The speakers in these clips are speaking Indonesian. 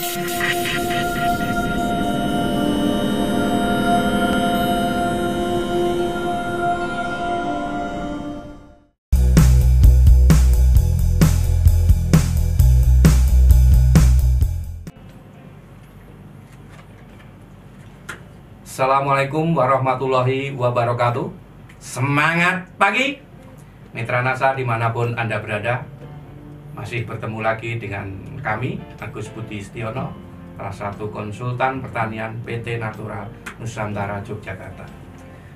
Assalamualaikum warahmatullahi wabarakatuh. Semangat pagi Mitra NASA dimanapun Anda berada. Masih bertemu lagi dengan kami, Agus Budi Setiono, salah satu konsultan pertanian PT Natura Nusantara Yogyakarta.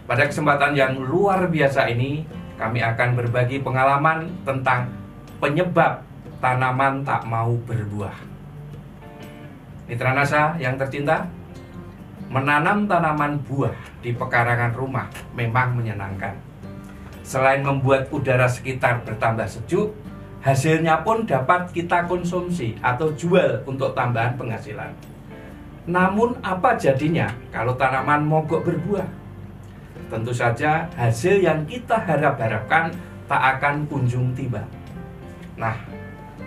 Pada kesempatan yang luar biasa ini, kami akan berbagi pengalaman tentang penyebab tanaman tak mau berbuah. Mitra NASA yang tercinta, menanam tanaman buah di pekarangan rumah memang menyenangkan. Selain membuat udara sekitar bertambah sejuk, hasilnya pun dapat kita konsumsi atau jual untuk tambahan penghasilan. Namun apa jadinya kalau tanaman mogok berbuah? Tentu saja hasil yang kita harap-harapkan tak akan kunjung tiba. Nah,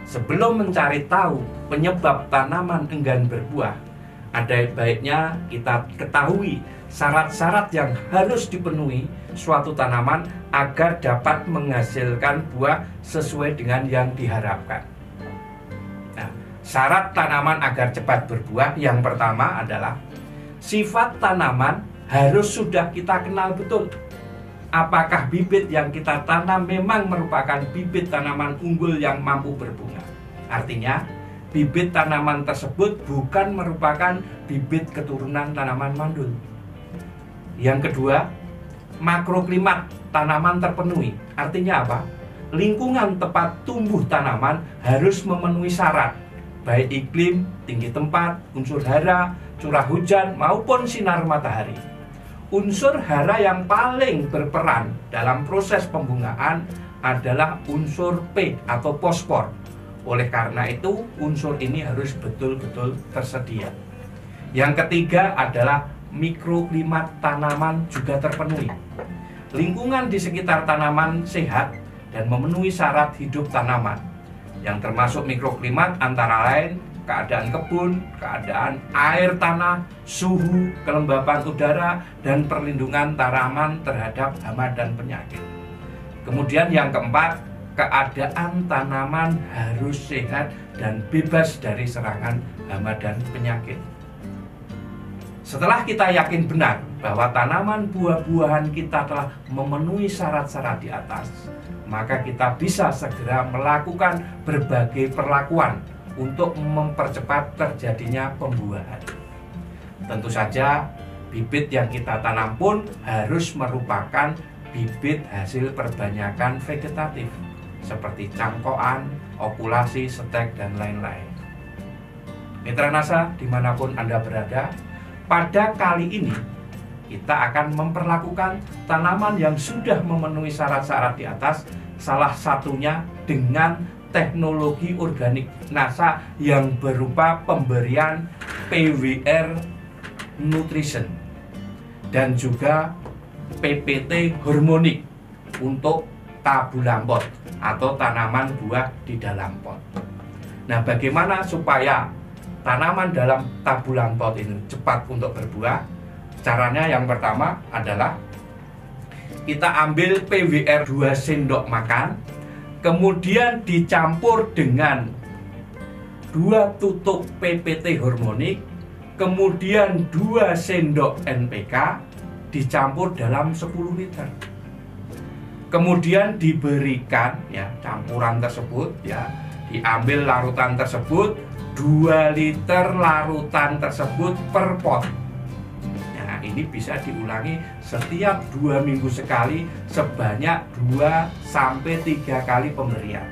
sebelum mencari tahu penyebab tanaman enggan berbuah, ada baiknya kita ketahui syarat-syarat yang harus dipenuhi suatu tanaman agar dapat menghasilkan buah sesuai dengan yang diharapkan. Nah, syarat tanaman agar cepat berbuah yang pertama adalah sifat tanaman harus sudah kita kenal betul. Apakah bibit yang kita tanam memang merupakan bibit tanaman unggul yang mampu berbunga? Artinya, bibit tanaman tersebut bukan merupakan bibit keturunan tanaman mandul. Yang kedua, makroklimat tanaman terpenuhi. Artinya apa? Lingkungan tempat tumbuh tanaman harus memenuhi syarat, baik iklim, tinggi tempat, unsur hara, curah hujan, maupun sinar matahari. Unsur hara yang paling berperan dalam proses pembungaan adalah unsur P atau fosfor. Oleh karena itu, unsur ini harus betul-betul tersedia. Yang ketiga adalah mikroklimat tanaman juga terpenuhi. Lingkungan di sekitar tanaman sehat dan memenuhi syarat hidup tanaman. Yang termasuk mikroklimat antara lain keadaan kebun, keadaan air tanah, suhu, kelembapan udara, dan perlindungan tanaman terhadap hama dan penyakit. Kemudian yang keempat, keadaan tanaman harus sehat dan bebas dari serangan hama dan penyakit. Setelah kita yakin benar bahwa tanaman buah-buahan kita telah memenuhi syarat-syarat di atas, maka kita bisa segera melakukan berbagai perlakuan untuk mempercepat terjadinya pembuahan. Tentu saja, bibit yang kita tanam pun harus merupakan bibit hasil perbanyakan vegetatif, seperti cangkokan, okulasi, setek, dan lain-lain. Mitra NASA dimanapun Anda berada, pada kali ini kita akan memperlakukan tanaman yang sudah memenuhi syarat-syarat di atas, salah satunya dengan teknologi organik NASA yang berupa pemberian PWR Nutrition dan juga PPT hormonik untuk tabulampot atau tanaman buah di dalam pot. Nah, bagaimana supaya tanaman dalam tabulampot ini cepat untuk berbuah? Caranya yang pertama adalah kita ambil PWR 2 sendok makan, kemudian dicampur dengan 2 tutup PPT hormonik, kemudian 2 sendok NPK dicampur dalam 10 liter. Kemudian diberikan ya campuran tersebut ya, diambil larutan tersebut 2 liter larutan tersebut per pot. Nah, ini bisa diulangi setiap 2 minggu sekali sebanyak 2-3 kali pemberian.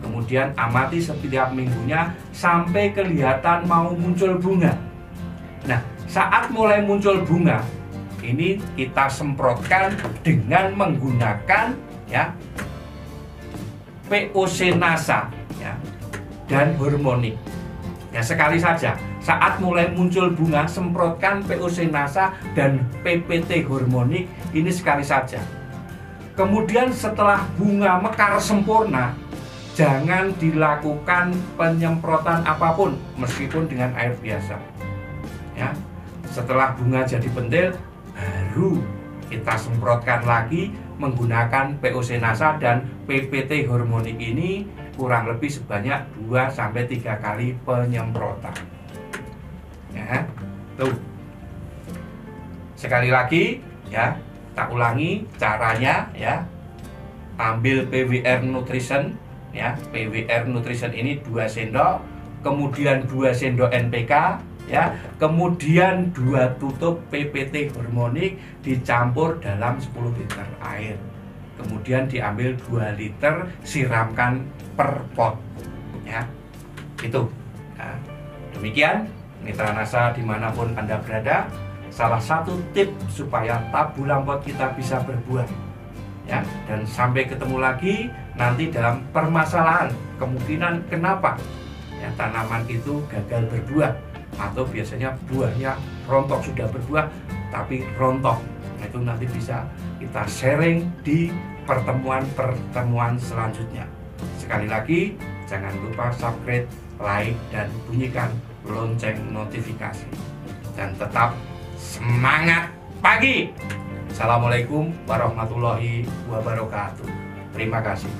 Kemudian amati setiap minggunya sampai kelihatan mau muncul bunga. Nah, saat mulai muncul bunga, ini kita semprotkan dengan menggunakan ya POC NASA ya, dan hormonik. Ya, sekali saja saat mulai muncul bunga semprotkan POC NASA dan PPT hormonik ini sekali saja. Kemudian setelah bunga mekar sempurna, jangan dilakukan penyemprotan apapun meskipun dengan air biasa. Ya, setelah bunga jadi pentil, baru kita semprotkan lagi menggunakan POC NASA dan PPT hormonik ini kurang lebih sebanyak 2-3 kali penyemprotan. Ya, tuh. Sekali lagi ya, tak ulangi caranya ya. Ambil PWR Nutrition ya, PWR Nutrition ini 2 sendok, kemudian 2 sendok NPK ya, kemudian 2 tutup PPT hormonik dicampur dalam 10 liter air. Kemudian diambil 2 liter, siramkan per pot ya. Itu. Nah, demikian mitra NASA dimanapun Anda berada, salah satu tips supaya tabung lampot kita bisa berbuah ya. Dan sampai ketemu lagi nanti dalam permasalahan kemungkinan kenapa ya tanaman itu gagal berbuah atau biasanya buahnya rontok, sudah berbuah tapi rontok. Nah, itu nanti bisa kita sharing di pertemuan-pertemuan selanjutnya. Sekali lagi jangan lupa subscribe, like, dan bunyikan lonceng notifikasi. Dan tetap semangat pagi. Assalamualaikum warahmatullahi wabarakatuh. Terima kasih.